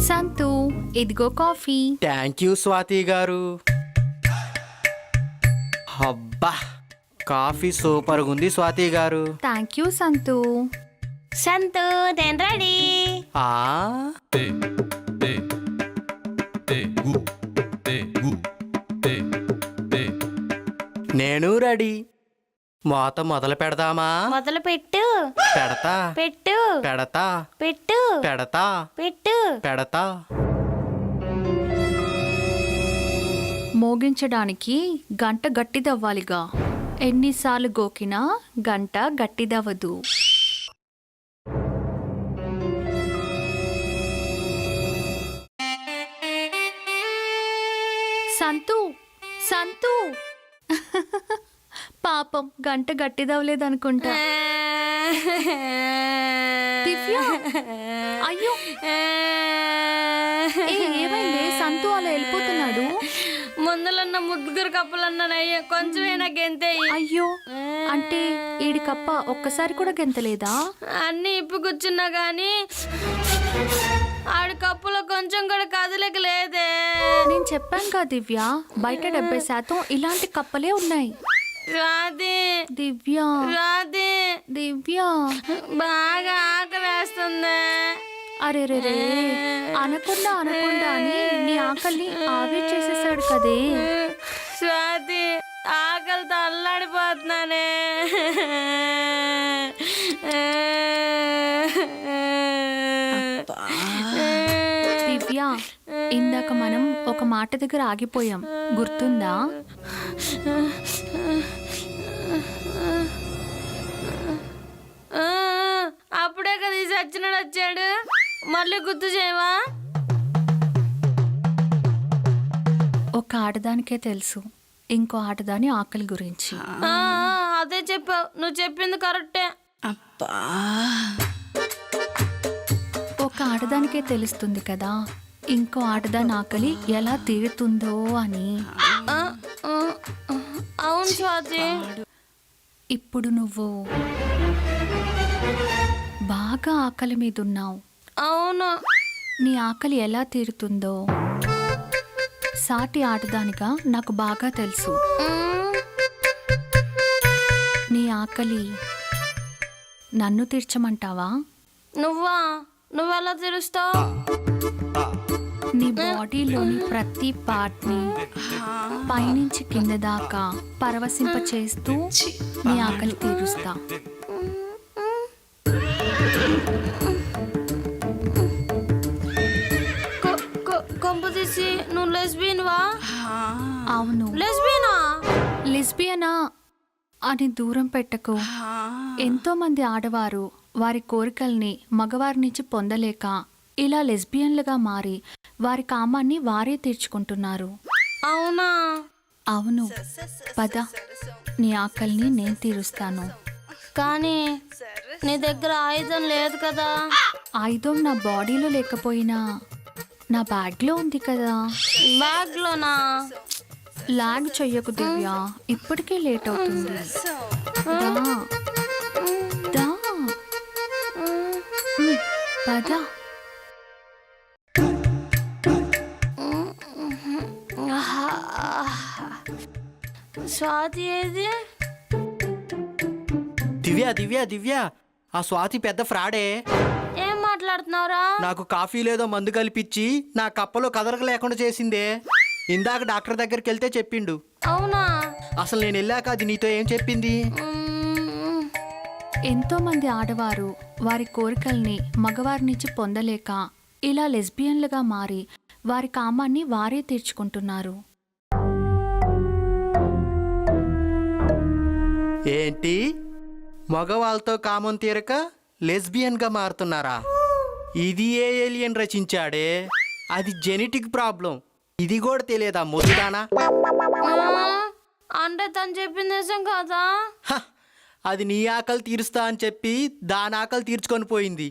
సంతు, ఇదిగో coffee. Thank you Swathi గారు. అబ్బా, కాఫీ సూపర్గా ఉంది స్వాతి గారు. థ్యాంక్ యూ సంతు. సంతు నేను రెడీ. ఆ నేను రెడీ. మోత మొదలు పెడదామా? మొదలు పెట్టు. పెడతా పెట్టు. పెడతా పెట్టు. పెడతా పెట్టు. పెడతా. మోగించడానికి గంట గట్టిదవ్వాలిగా. ఎన్నిసార్లు గోకినా గంట గట్టిదవ్వదు. సంతు, సంతు. పాపం గంట గట్టిదవ్వలేదనుకుంటా. దివ్య, అయ్యో ఏమైంది? సంతు అలా వెళ్ళిపోతున్నాడు. ముందులన్న ముగ్గురు కప్పులన్నానయ్యా, కొంచెమైనా గెంతే. అయ్యో, అంటే ఈడి కప్ప ఒక్కసారి కూడా గెంతలేదా? అన్ని ఇప్పి కూర్చున్నా గాని ఆడి కప్పులో కొంచెం కూడా కదలకలేదే. నేను చెప్పాను కదా దివ్య, బయట 70% ఇలాంటి కప్పలే ఉన్నాయి. రాదే దివ్య, రాదే దివ్య, బాగా ఆకలేస్తుంది. అరే రే రే, అనకుండా అనకుండా అని నీ ఆకలిని ఆవిరి చేసేసాడు కదే. స్వాతి, ఆకలితో అల్లాడిపోతున్నానే. దివ్య, ఇందాక మనం ఒక మాట దగ్గర ఆగిపోయాం, గుర్తుందా? అప్పుడే కదా ఈ సచ్చినాడు వచ్చాడు, మళ్ళీ గుర్తు చేయవా? ఒక ఆడదానికే తెలుసు ఇంకో ఆడదాని ఆకలి గురించి. అదే చెప్పావు, నువ్వు చెప్పింది కరెక్టే. ఒక ఆడదానికే తెలుస్తుంది కదా ఇంకో ఆడదాని ఆకలి ఎలా తీరుతుందో అని. అవును స్వాతి. ఇప్పుడు నువ్వు బాగా ఆకలి మీద ఉన్నావు. అవును. నీ ఆకలి ఎలా తీరుతుందో సాటి ఆడదానిగా నాకు బాగా తెలుసు. నీ ఆకలి నన్ను తీర్చమంటావా? నువ్వెలా తీరుస్తావు? నీ బాడీలోని ప్రతి పార్ట్ని పైనుంచి కింద దాకా పరవశింప చేస్తూ నీ ఆకలి తీరుస్తా. కొంప తీసి నువ్వు లెస్బియన్వా? అవును. లెస్బియనా అని దూరం పెట్టకు. ఎంతో మంది ఆడవారు వారి కోరికల్ని మగవారి నుంచి పొందలేక ఇలా లెస్బియన్లుగా మారి వారి కామాన్ని వారే తీర్చుకుంటున్నారు. అవునా? అవును. పద, నీ ఆకలిని నేను తీరుస్తాను. కానీ నీ దగ్గర ఆయుధం లేదు కదా. ఆయుధం నా బాడీలో లేకపోయినా నా బ్యాగ్లో ఉంది కదా. బ్యాగ్లోనా? లాగ్ చెయ్యకు దివ్య, ఇప్పటికే లేట్ అవుతుంది. దా, దా. పద. స్వాతి ఏది? దివ్య దివ్య దివ్య, ఆ స్వాతి పెద్ద ఫ్రాడే. ఏం మాట్లాడుతున్నావురా? నాకు కాఫీ లేదో మందు కలిపిచ్చి నా కప్పలో కదలక లేకుండా చేసిందే. ఇందాక డాక్టర్ దగ్గరికి వెళ్తే చెప్పిండు. అవునా? అసలు నేను వెళ్ళాక అది నీతో ఏం చెప్పింది? ఎంతో మంది ఆడవారు వారి కోరికల్ని మగవారి నుంచి పొందలేక ఇలా లెస్బియన్లుగా మారి వారి కామాన్ని వారే తీర్చుకుంటున్నారు. ఏంటి, మగవాళ్ళతో కామం తీరక లెస్బియన్గా మారుతున్నారా? ఇది ఏ ఏలియన్ రచించాడే? అది జెనెటిక్ ప్రాబ్లం. ఇది కూడా తెలియదా ముద్దానా? అంటే తను చెప్పింది నిజం కాదా? అది నీ ఆకలి తీరుస్తా అని చెప్పి దాని ఆకలి తీర్చుకొని పోయింది.